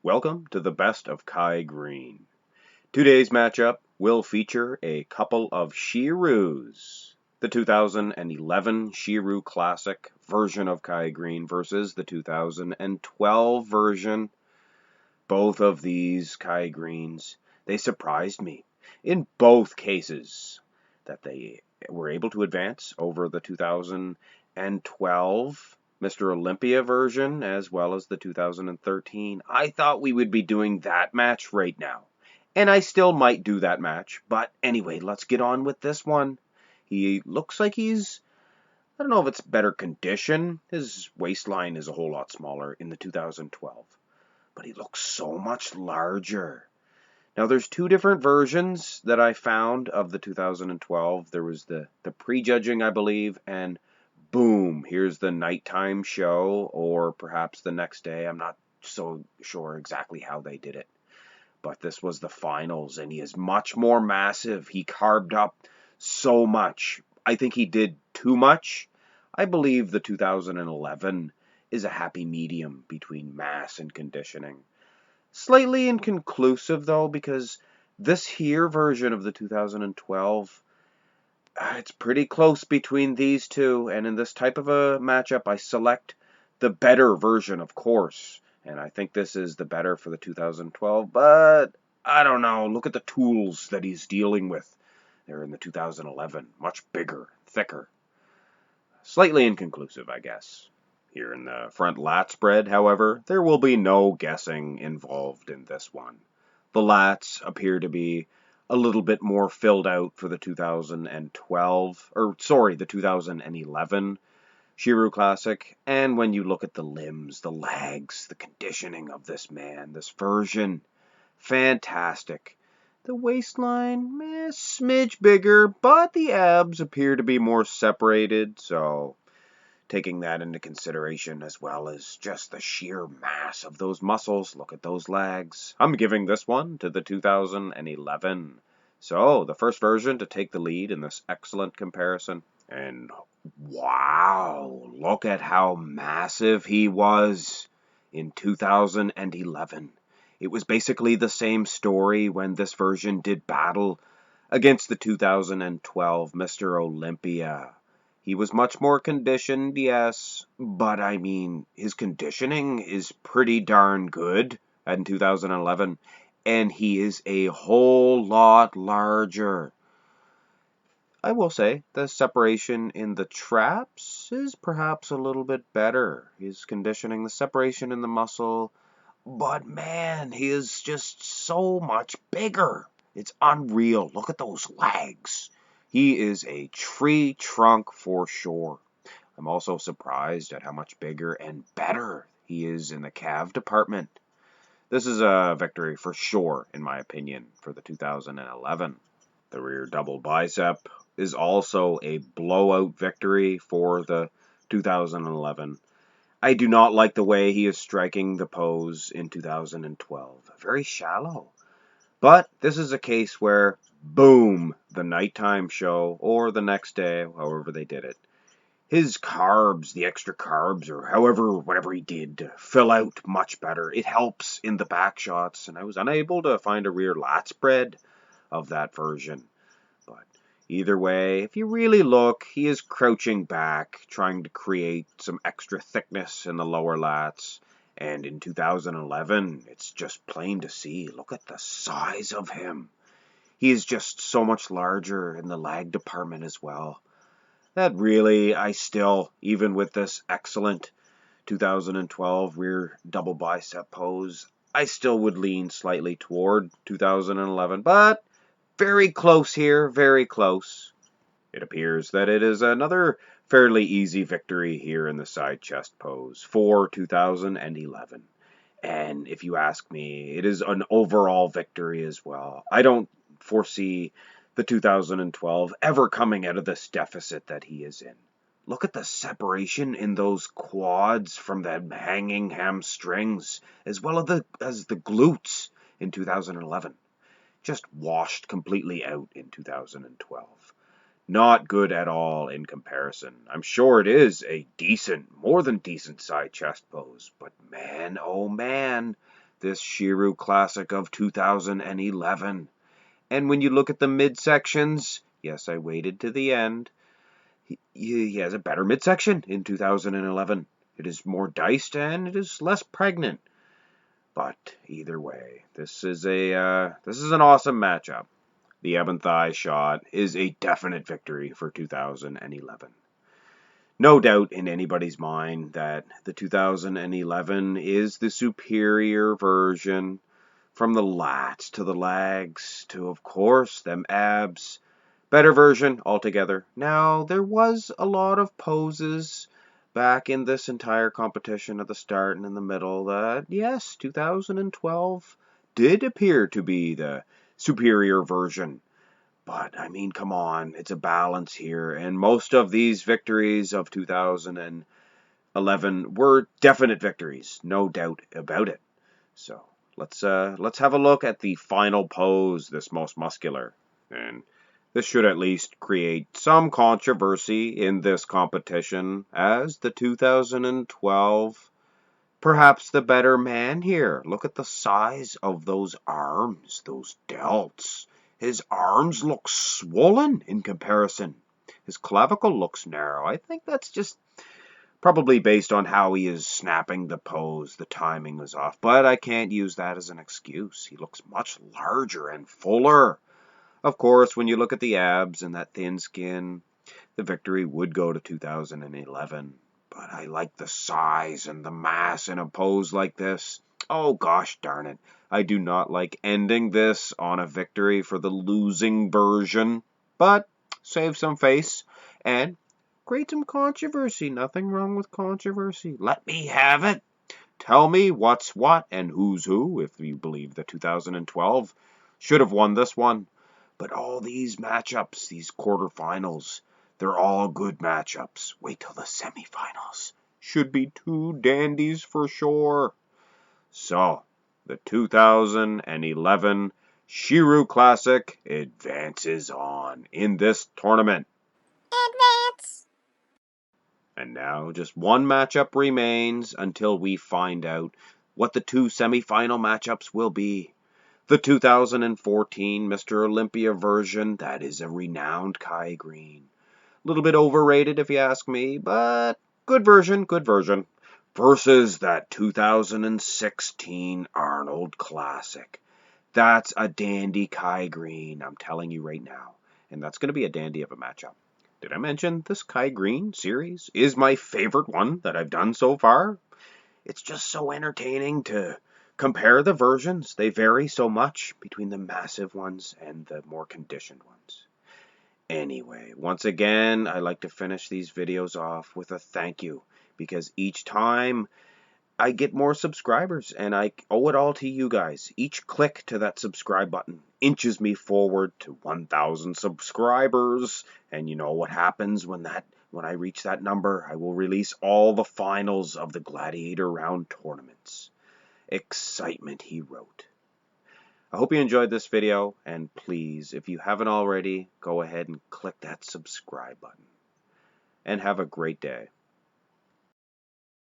Welcome to the best of Greene. Today's matchup will feature a couple of Sherus. The 2011 Sheru Classic version of Greene versus the 2012 version. Both of these Greenes, they surprised me in both cases that they were able to advance over the 2012 Mr. Olympia version as well as the 2013. I thought we would be doing that match right now. And I still might do that match. But anyway, let's get on with this one. He looks like he's, I don't know if it's better condition. His waistline is a whole lot smaller in the 2012. But he looks so much larger. Now, there's two different versions that I found of the 2012. There was the prejudging, I believe, and boom, here's the nighttime show, or perhaps the next day. I'm not so sure exactly how they did it. But this was the finals, and he is much more massive. He carved up so much. I think he did too much. I believe the 2011 is a happy medium between mass and conditioning. Slightly inconclusive, though, because this here version of the 2012, it's pretty close between these two, and in this type of a matchup, I select the better version, of course, and I think this is the better for the 2012, but I don't know. Look at the tools that he's dealing with. They're in the 2011, much bigger, thicker. Slightly inconclusive, I guess. Here in the front lat spread, however, there will be no guessing involved in this one. The lats appear to be a little bit more filled out for the the 2011 Sheru Classic. And when you look at the limbs, the legs, the conditioning of this man, this version, fantastic. The waistline, smidge bigger, but the abs appear to be more separated, so taking that into consideration as well as just the sheer mass of those muscles. Look at those legs. I'm giving this one to the 2011. So, the first version to take the lead in this excellent comparison. And wow, look at how massive he was in 2011. It was basically the same story when this version did battle against the 2012 Mr. Olympia. He was much more conditioned, yes, but I mean, his conditioning is pretty darn good in 2011, and he is a whole lot larger. I will say the separation in the traps is perhaps a little bit better. His conditioning, the separation in the muscle, but man, he is just so much bigger. It's unreal. Look at those legs. He is a tree trunk for sure. I'm also surprised at how much bigger and better he is in the calf department. This is a victory for sure, in my opinion, for the 2011. The rear double bicep is also a blowout victory for the 2011. I do not like the way he is striking the pose in 2012. Very shallow. But this is a case where, boom, the nighttime show, or the next day, however they did it, his carbs, the extra carbs, or whatever he did to fill out much better. It helps in the back shots, and I was unable to find a rear lat spread of that version. But either way, if you really look, he is crouching back, trying to create some extra thickness in the lower lats. And in 2011, it's just plain to see. Look at the size of him. He is just so much larger in the lag department as well. That really, I still, even with this excellent 2012 rear double bicep pose, I still would lean slightly toward 2011. But very close here, very close. It appears that it is another fairly easy victory here in the side chest pose for 2011. And if you ask me, it is an overall victory as well. I don't foresee the 2012 ever coming out of this deficit that he is in. Look at the separation in those quads from the hanging hamstrings, as well as the glutes in 2011. Just washed completely out in 2012. Not good at all in comparison. I'm sure it is a decent, more than decent side chest pose, but man, oh man, this Sheru Classic of 2011. And when you look at the midsections, yes, I waited to the end, he has a better midsection in 2011. It is more diced and it is less pregnant. But either way, this is an awesome matchup. The Ebb and Thigh shot is a definite victory for 2011. No doubt in anybody's mind that the 2011 is the superior version, from the lats to the legs to, of course, them abs. Better version altogether. Now, there was a lot of poses back in this entire competition at the start and in the middle that, yes, 2012 did appear to be the superior version. But, I mean, come on, it's a balance here. And most of these victories of 2011 were definite victories, no doubt about it. So, let's have a look at the final pose, this most muscular. And this should at least create some controversy in this competition, as the 2012, perhaps the better man here. Look at the size of those arms, those delts. His arms look swollen in comparison. His clavicle looks narrow. I think that's just probably based on how he is snapping the pose. The timing was off, but I can't use that as an excuse. He looks much larger and fuller. Of course, when you look at the abs and that thin skin, the victory would go to 2011. But I like the size and the mass in a pose like this. Oh gosh darn it. I do not like ending this on a victory for the losing version. But save some face and create some controversy. Nothing wrong with controversy. Let me have it. Tell me what's what and who's who, if you believe the 2012 should have won this one. But all these matchups, these quarterfinals, they're all good matchups. Wait till the semifinals. Should be two dandies for sure. So, the 2011 Sheru Classic advances on in this tournament. Advance! And now just one matchup remains until we find out what the two semifinal matchups will be. The 2014 Mr. Olympia version, that is a renowned Kai Greene. A little bit overrated if you ask me, but good version, versus that 2016 Arnold Classic. That's a dandy Kai Greene, I'm telling you right now. And that's going to be a dandy of a matchup. Did I mention this Kai Greene series is my favorite one that I've done so far? It's just so entertaining to compare the versions. They vary so much between the massive ones and the more conditioned ones. Anyway, once again, I like to finish these videos off with a thank you, because each time I get more subscribers, and I owe it all to you guys. Each click to that subscribe button inches me forward to 1,000 subscribers, and you know what happens when I reach that number? I will release all the finals of the Gladiator Round tournaments. Excitement, he wrote. I hope you enjoyed this video, and please, if you haven't already, go ahead and click that subscribe button. And have a great day.